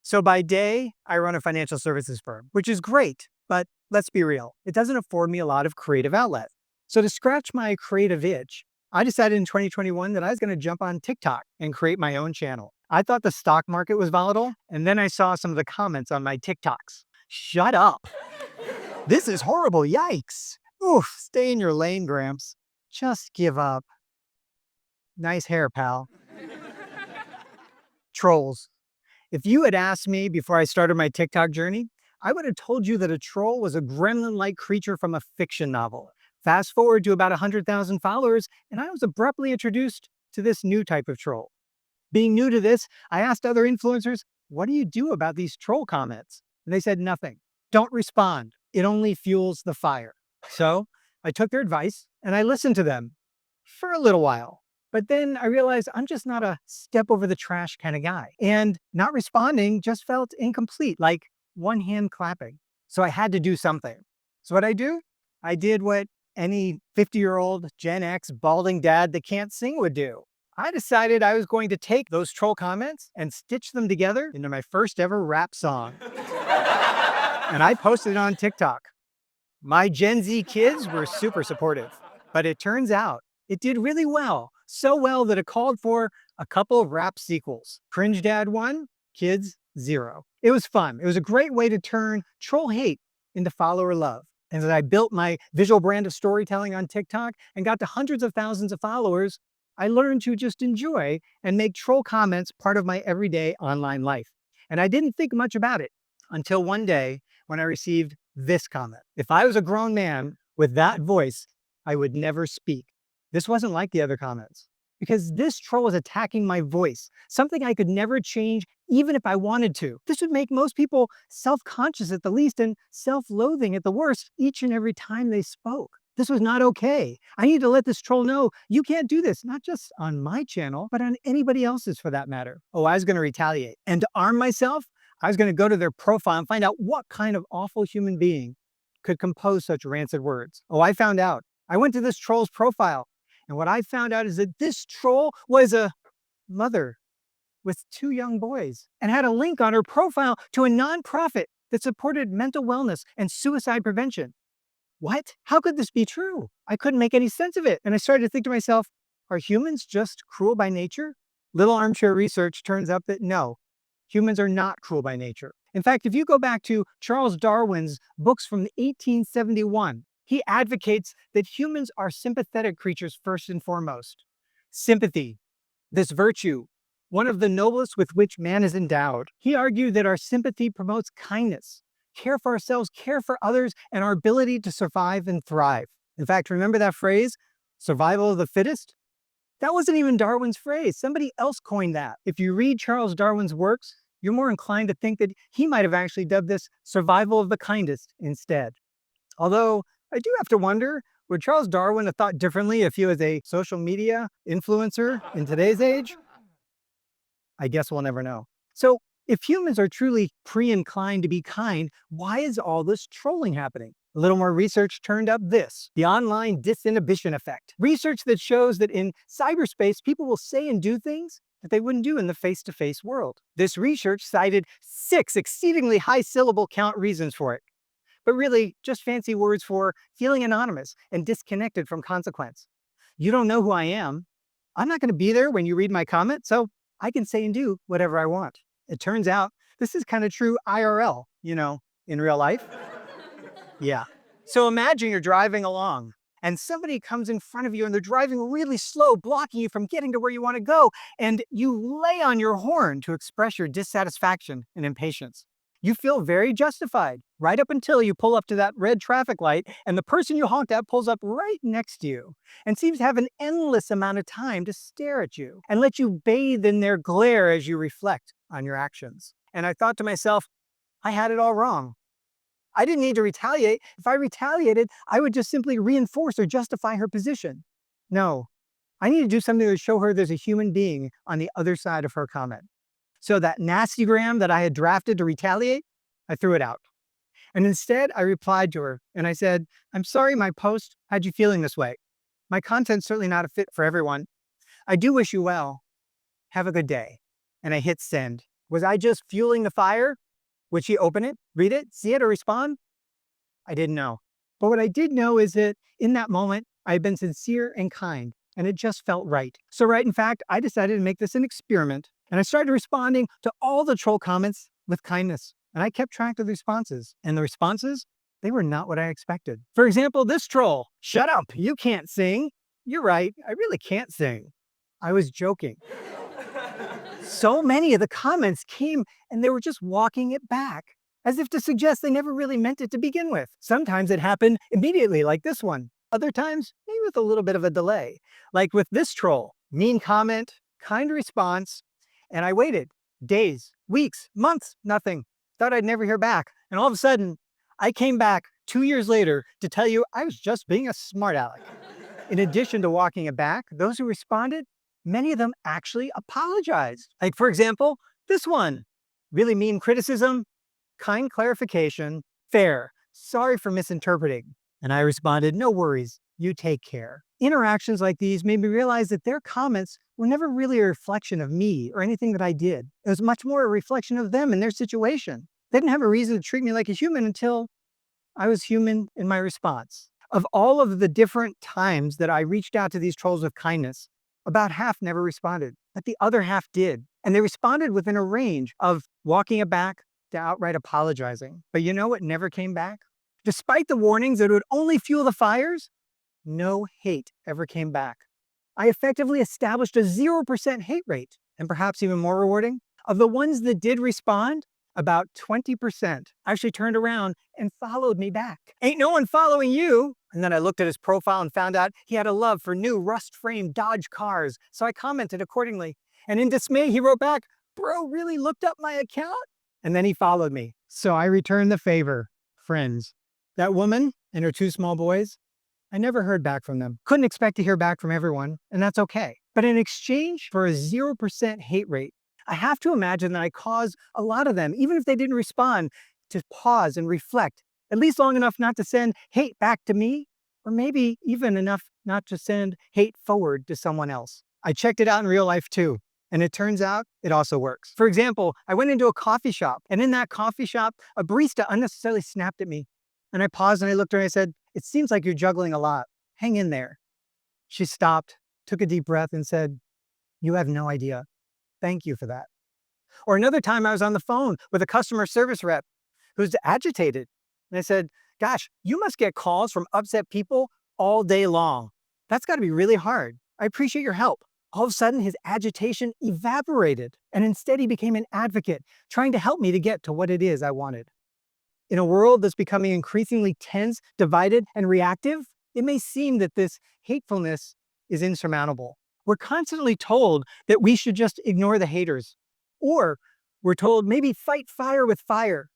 So by day, I run a financial services firm, which is great, but let's be real, it doesn't afford me a lot of creative outlet. So to scratch my creative itch, I decided in 2021 that I was going to jump on TikTok and create my own channel. I thought the stock market was volatile, and then I saw some of the comments on my TikToks. Shut up. This is horrible. Yikes. Oof, stay in your lane, Gramps. Just give up. Nice hair, pal. Trolls. If you had asked me before I started my TikTok journey, I would have told you that a troll was a gremlin-like creature from a fiction novel. Fast forward to about 100,000 followers, and I was abruptly introduced to this new type of troll. Being new to this, I asked other influencers, what do you do about these troll comments? And they said nothing. Don't respond. It only fuels the fire. So I took their advice and I listened to them for a little while. But then I realized I'm just not a step over the trash kind of guy. And not responding just felt incomplete, like one hand clapping. So I had to do something. So what I do? I did what any 50-year-old Gen X balding dad that can't sing would do. I decided I was going to take those troll comments and stitch them together into my first ever rap song. And I posted it on TikTok. My Gen Z kids were super supportive, but it turns out it did really well. So well that it called for a couple of rap sequels. Cringe Dad 1, Kids 0. It was fun. It was a great way to turn troll hate into follower love. And as I built my visual brand of storytelling on TikTok and got to hundreds of thousands of followers, I learned to just enjoy and make troll comments part of my everyday online life. And I didn't think much about it until one day when I received this comment. If I was a grown man with that voice, I would never speak. This wasn't like the other comments because this troll was attacking my voice, something I could never change even if I wanted to. This would make most people self-conscious at the least and self-loathing at the worst each and every time they spoke. This was not okay. I need to let this troll know you can't do this, not just on my channel, but on anybody else's for that matter. Oh, I was going to retaliate. And to arm myself, I was going to go to their profile and find out what kind of awful human being could compose such rancid words. Oh, I found out. I went to this troll's profile. And what I found out is that this troll was a mother with 2 young boys and had a link on her profile to a nonprofit that supported mental wellness and suicide prevention. What? How could this be true? I couldn't make any sense of it. And I started to think to myself, are humans just cruel by nature? Little armchair research turns up that no, humans are not cruel by nature. In fact, if you go back to Charles Darwin's books from 1871, he advocates that humans are sympathetic creatures first and foremost. Sympathy, this virtue, one of the noblest with which man is endowed. He argued that our sympathy promotes kindness, care for ourselves, care for others, and our ability to survive and thrive. In fact, remember that phrase, survival of the fittest? That wasn't even Darwin's phrase. Somebody else coined that. If you read Charles Darwin's works, you're more inclined to think that he might have actually dubbed this survival of the kindest instead. Although, I do have to wonder, would Charles Darwin have thought differently if he was a social media influencer in today's age? I guess we'll never know. So, if humans are truly pre-inclined to be kind, why is all this trolling happening? A little more research turned up this, the online disinhibition effect. Research that shows that in cyberspace, people will say and do things that they wouldn't do in the face-to-face world. This research cited 6 exceedingly high syllable count reasons for it, but really just fancy words for feeling anonymous and disconnected from consequence. You don't know who I am. I'm not going to be there when you read my comment, so I can say and do whatever I want. It turns out this is kind of true IRL, in real life. Yeah. So imagine you're driving along and somebody comes in front of you and they're driving really slow, blocking you from getting to where you want to go. And you lay on your horn to express your dissatisfaction and impatience. You feel very justified right up until you pull up to that red traffic light and the person you honked at pulls up right next to you and seems to have an endless amount of time to stare at you and let you bathe in their glare as you reflect on your actions. And I thought to myself, I had it all wrong. I didn't need to retaliate. If I retaliated, I would just simply reinforce or justify her position. No, I need to do something to show her there's a human being on the other side of her comment. So that nastygram that I had drafted to retaliate, I threw it out. And instead, I replied to her and I said, I'm sorry my post had you feeling this way. My content's certainly not a fit for everyone. I do wish you well. Have a good day. And I hit send. Was I just fueling the fire? Would she open it, read it, see it, or respond? I didn't know. But what I did know is that in that moment, I had been sincere and kind, and it just felt right. So right, in fact, I decided to make this an experiment, and I started responding to all the troll comments with kindness. And I kept track of the responses. And the responses, they were not what I expected. For example, this troll, "Shut up, you can't sing." "You're right, I really can't sing." I was joking. So many of the comments came and they were just walking it back, as if to suggest they never really meant it to begin with. Sometimes it happened immediately, like this one. Other times, maybe with a little bit of a delay. Like with this troll, mean comment, kind response, and I waited days, weeks, months, nothing. Thought I'd never hear back. And all of a sudden, I came back 2 years later to tell you I was just being a smart aleck. In addition to walking it back, those who responded, many of them actually apologized. Like, for example, this one, really mean criticism, kind clarification, fair, sorry for misinterpreting. And I responded, "No worries, you take care." Interactions like these made me realize that their comments were never really a reflection of me or anything that I did. It was much more a reflection of them and their situation. They didn't have a reason to treat me like a human until I was human in my response. Of all of the different times that I reached out to these trolls with kindness, about half never responded, but the other half did. And they responded within a range of walking it back to outright apologizing. But you know what never came back? Despite the warnings that it would only fuel the fires, no hate ever came back. I effectively established a 0% hate rate. And perhaps even more rewarding, of the ones that did respond, about 20% actually turned around and followed me back. "Ain't no one following you." And then I looked at his profile and found out he had a love for new rust-framed Dodge cars. So I commented accordingly. And in dismay, he wrote back, "Bro really looked up my account?" And then he followed me. So I returned the favor. Friends. That woman and her 2 small boys, I never heard back from them. Couldn't expect to hear back from everyone, and that's okay. But in exchange for a 0% hate rate, I have to imagine that I caused a lot of them, even if they didn't respond, to pause and reflect, at least long enough not to send hate back to me, or maybe even enough not to send hate forward to someone else. I checked it out in real life too, and it turns out it also works. For example, I went into a coffee shop, and in that coffee shop, a barista unnecessarily snapped at me. And I paused and I looked at her and I said, "It seems like you're juggling a lot. Hang in there." She stopped, took a deep breath, and said, "You have no idea. Thank you for that." Or another time I was on the phone with a customer service rep who's agitated. And I said, "Gosh, you must get calls from upset people all day long. That's got to be really hard. I appreciate your help." All of a sudden, his agitation evaporated. And instead, he became an advocate, trying to help me to get to what it is I wanted. In a world that's becoming increasingly tense, divided, and reactive, it may seem that this hatefulness is insurmountable. We're constantly told that we should just ignore the haters. Or we're told maybe fight fire with fire.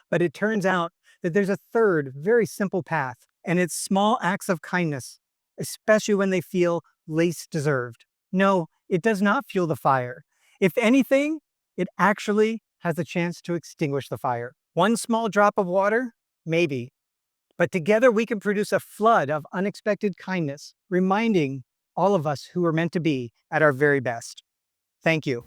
But it turns out that there's a third, very simple path, and it's small acts of kindness, especially when they feel least deserved. No, it does not fuel the fire. If anything, it actually has a chance to extinguish the fire. One small drop of water? Maybe. But together we can produce a flood of unexpected kindness, reminding all of us who are meant to be at our very best. Thank you.